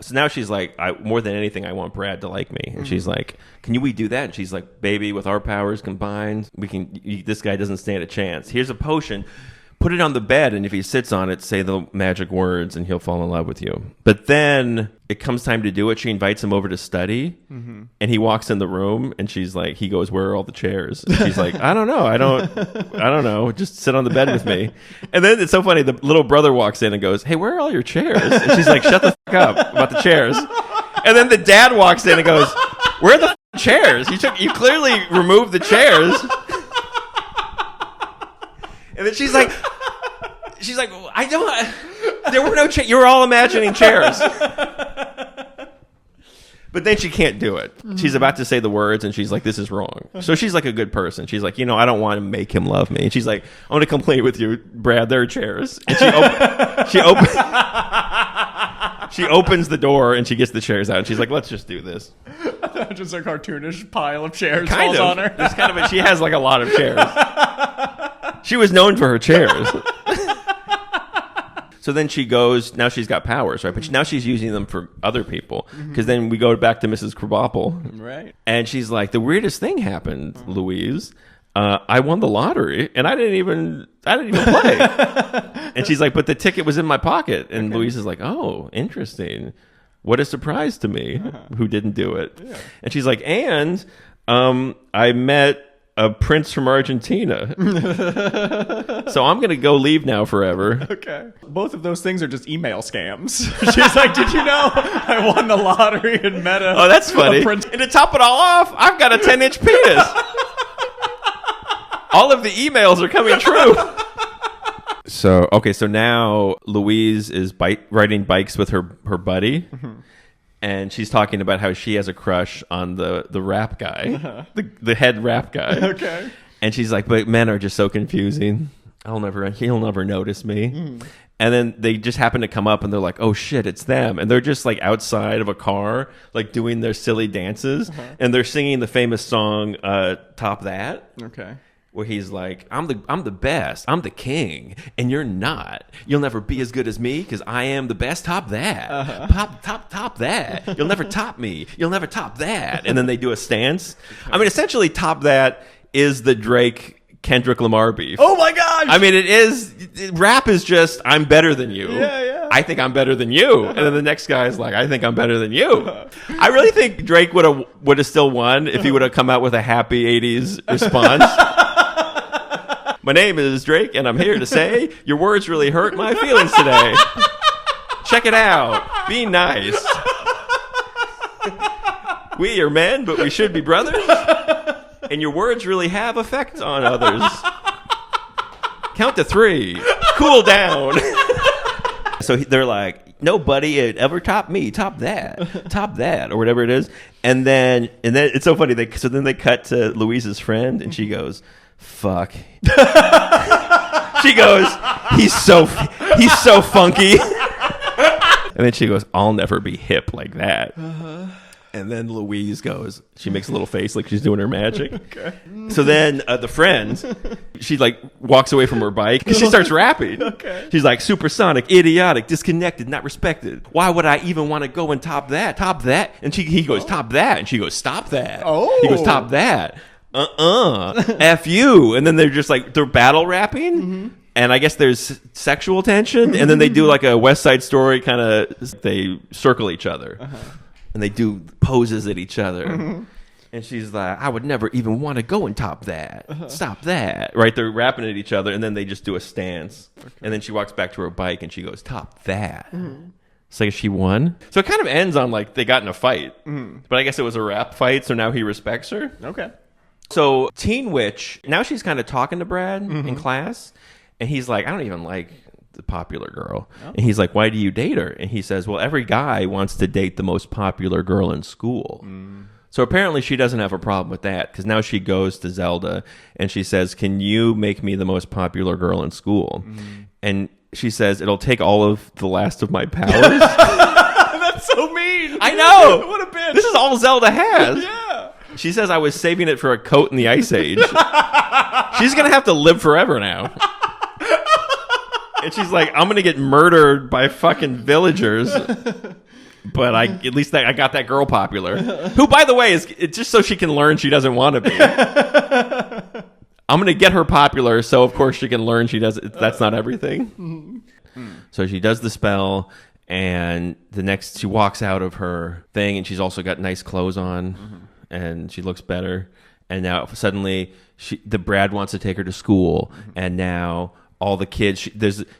So now she's like, more than anything, I want Brad to like me. And she's like, can we do that? And she's like, baby, with our powers combined, this guy doesn't stand a chance. Here's a potion. Put it on the bed, and if he sits on it, say the magic words, and he'll fall in love with you. But then it comes time to do it. She invites him over to study, and he walks in the room, and she's like, he goes, where are all the chairs? And she's like, I don't know. Just sit on the bed with me. And then it's so funny. The little brother walks in and goes, hey, where are all your chairs? And she's like, shut the fuck up about the chairs. And then the dad walks in and goes, where are the chairs? You clearly removed the chairs. And then she's like, I don't. There were no chairs. You were all imagining chairs. But then she can't do it. She's about to say the words, and she's like, this is wrong. So she's like a good person. She's like, I don't want to make him love me. And she's like, I want to complain with you, Brad. There are chairs. And she opens the door, and she gets the chairs out. And she's like, let's just do this. Just a cartoonish pile of chairs kind falls on her. It's kind of she has like a lot of chairs. She was known for her chairs. So then she goes, now she's got powers, right? But now she's using them for other people. Because then we go back to Mrs. Krabappel. Right. And she's like, the weirdest thing happened, Louise. I won the lottery, and I didn't even play. And she's like, but the ticket was in my pocket. And Louise is like, oh, interesting. What a surprise to me, who didn't do it. Yeah. And she's like, and I met a prince from Argentina. So I'm going to go leave now forever. Okay. Both of those things are just email scams. She's like, did you know I won the lottery and met Oh, that's funny. And to top it all off, I've got a 10-inch penis. All of the emails are coming true. So now Louise is riding bikes with her buddy. And she's talking about how she has a crush on the rap guy, the head rap guy. Okay. And she's like, but men are just so confusing. He'll never notice me. And then they just happen to come up, and they're like, oh shit, it's them. And they're just like outside of a car, like doing their silly dances. And they're singing the famous song, Top That. Okay. Where he's like, I'm the best. I'm the king, and you're not. You'll never be as good as me because I am the best. Top that. Top that. You'll never top me. You'll never top that. And then they do a stance. I mean, essentially, Top That is the Drake Kendrick Lamar beef. Oh my gosh! I mean, it is. Rap is just, I'm better than you. Yeah. I think I'm better than you. And then the next guy is like, I think I'm better than you. I really think Drake would have still won if he would have come out with a happy 80s response. My name is Drake, and I'm here to say your words really hurt my feelings today. Check it out. Be nice. We are men, but we should be brothers. And your words really have effect on others. Count to 3. Cool down. So they're like, nobody had ever topped me. Top that, or whatever it is. And then it's so funny. Then they cut to Louise's friend, and she goes, fuck. She goes, he's so funky. And then she goes, I'll never be hip like that. And then Louise goes, she makes a little face like she's doing her magic. Okay. So then the friend, she like walks away from her bike because she starts rapping. Okay. She's like, supersonic, idiotic, disconnected, not respected. Why would I even want to go and top that? Top that. And he goes, top that. And she goes, stop that. Oh. He goes, top that. F you. And then they're just like, they're battle rapping. And I guess there's sexual tension. And then they do like a West Side Story kind of, they circle each other. And they do poses at each other. And she's like, I would never even want to go and top that. Stop that. Right? They're rapping at each other, and then they just do a stance. Okay. And then she walks back to her bike, and she goes, top that. It's like she won. So it kind of ends on like they got in a fight. But I guess it was a rap fight, so now he respects her. Okay. So Teen Witch, now she's kind of talking to Brad in class. And he's like, I don't even like the popular girl. And he's like, why do you date her? And he says, well, every guy wants to date the most popular girl in school. So apparently she doesn't have a problem with that, because now she goes to Zelda and she says, can you make me the most popular girl in school? And she says, it'll take all of the last of my powers. That's so mean. I know. What a bitch. This is all Zelda has. Yeah. She says, I was saving it for a coat in the Ice Age. She's going to have to live forever now. And she's like, I'm going to get murdered by fucking villagers. But at least I got that girl popular. Who, by the way, is just so she can learn she doesn't want to be. I'm going to get her popular, so of course she can learn that's not everything. So she does the spell, and she walks out of her thing, and she's also got nice clothes on, and she looks better. And now suddenly, the Brad wants to take her to school, and now all the kids.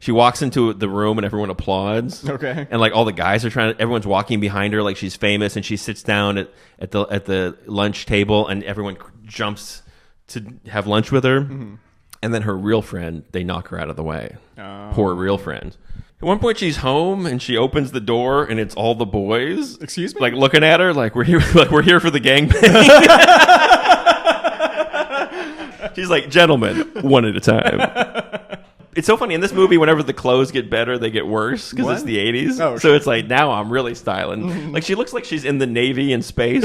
She walks into the room, and everyone applauds. Okay. And like all the guys are everyone's walking behind her like she's famous, and she sits down at the lunch table, and everyone jumps to have lunch with her. And then her real friend, they knock her out of the way. Poor real friend. At one point, she's home and she opens the door, and it's all the boys. Excuse me? Like looking at her, like we're here for the gangbang. She's like, gentlemen, one at a time. It's so funny in this movie. Whenever the clothes get better, they get worse because it's the 80s. Oh, so it's like now I'm really styling. Like she looks like she's in the Navy in space.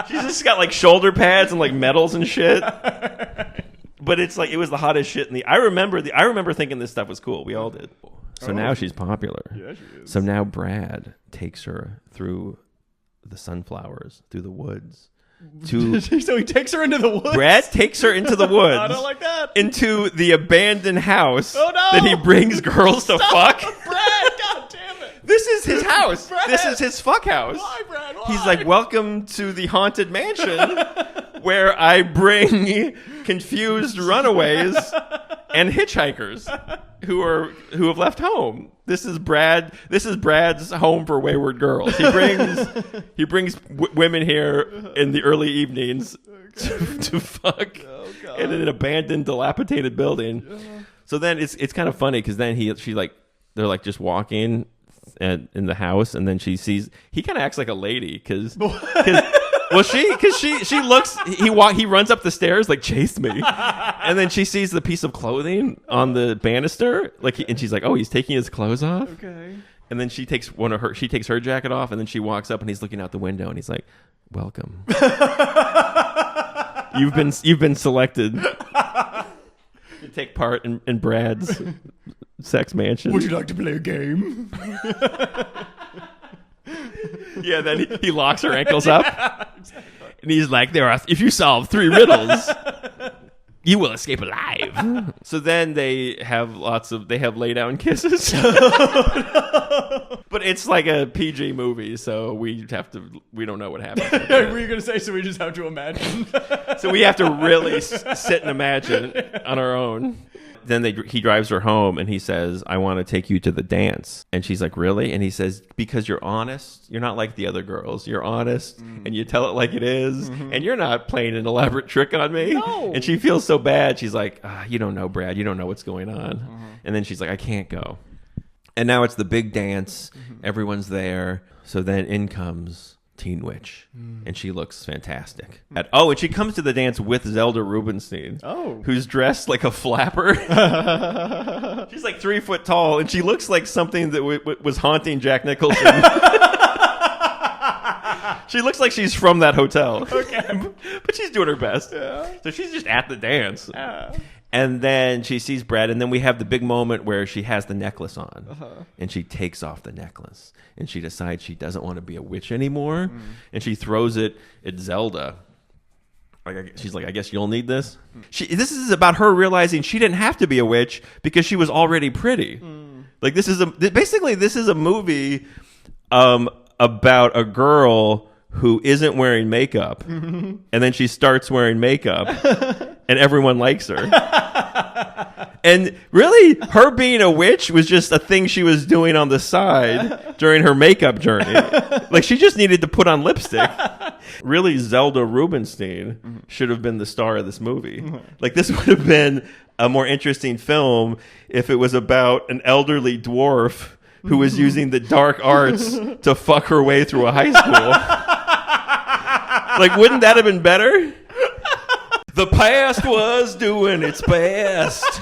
She's just got like shoulder pads and like medals and shit. But it's like it was the hottest shit I remember thinking this stuff was cool. We all did. So now she's popular. Yeah, she is. So now Brad takes her through the sunflowers, through the woods. So he takes her into the woods? Brad takes her into the woods. I don't like that. Into the abandoned house that he brings girls to fuck. Brad, God damn it. This is his house. Brad. This is his fuck house. Why, Brad? Why? He's like, welcome to the haunted mansion where I bring confused runaways and hitchhikers who have left home. This is Brad's home for wayward girls. He brings women here in the early evenings to fuck in an abandoned, dilapidated building. So then it's kind of funny because then they're like just walking in the house, and then she sees he kind of acts like a lady because she looks he runs up the stairs like chase me, and then she sees the piece of clothing on the banister and she's like, oh, he's taking his clothes off. Okay. And then she takes her jacket off, and then she walks up and he's looking out the window and he's like, welcome. You've been selected to take part in Brad's sex mansion. Would you like to play a game? Yeah, then he locks her ankles up. Yeah, exactly. And he's like, if you solve 3 riddles, you will escape alive. So then they have lay down kisses. But it's like a PG movie, so we don't know what happens. Were you going to say, so we just have to imagine? So we have to really sit and imagine on our own. Then he drives her home, and he says, I want to take you to the dance. And she's like, really? And he says, because you're honest. You're not like the other girls. You're honest, and you tell it like it is, and you're not playing an elaborate trick on me. No. And she feels so bad. She's like, you don't know, Brad. You don't know what's going on. And then she's like, I can't go. And now it's the big dance. Everyone's there. So then in comes Teen Witch, and she looks fantastic. And she comes to the dance with Zelda Rubinstein, who's dressed like a flapper. She's like 3 foot tall, and she looks like something that was haunting Jack Nicholson. She looks like she's from that hotel. Okay, but she's doing her best. Yeah. So she's just at the dance. And then she sees Brad, and then we have the big moment where she has the necklace on, and she takes off the necklace, and she decides she doesn't want to be a witch anymore, and she throws it at Zelda. She's like, I guess you'll need this. This is about her realizing she didn't have to be a witch because she was already pretty. Like this is a movie about a girl who isn't wearing makeup, and then she starts wearing makeup, and everyone likes her. And really, her being a witch was just a thing she was doing on the side during her makeup journey. Like, she just needed to put on lipstick. Really, Zelda Rubinstein should have been the star of this movie. Like, this would have been a more interesting film if it was about an elderly dwarf who was using the dark arts to fuck her way through a high school. Like, wouldn't that have been better? The past was doing its best.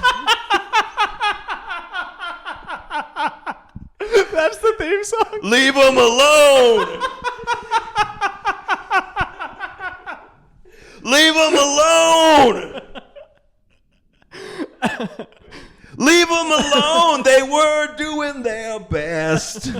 That's the theme song. Leave them alone. Leave them alone. Leave them alone. They were doing their best.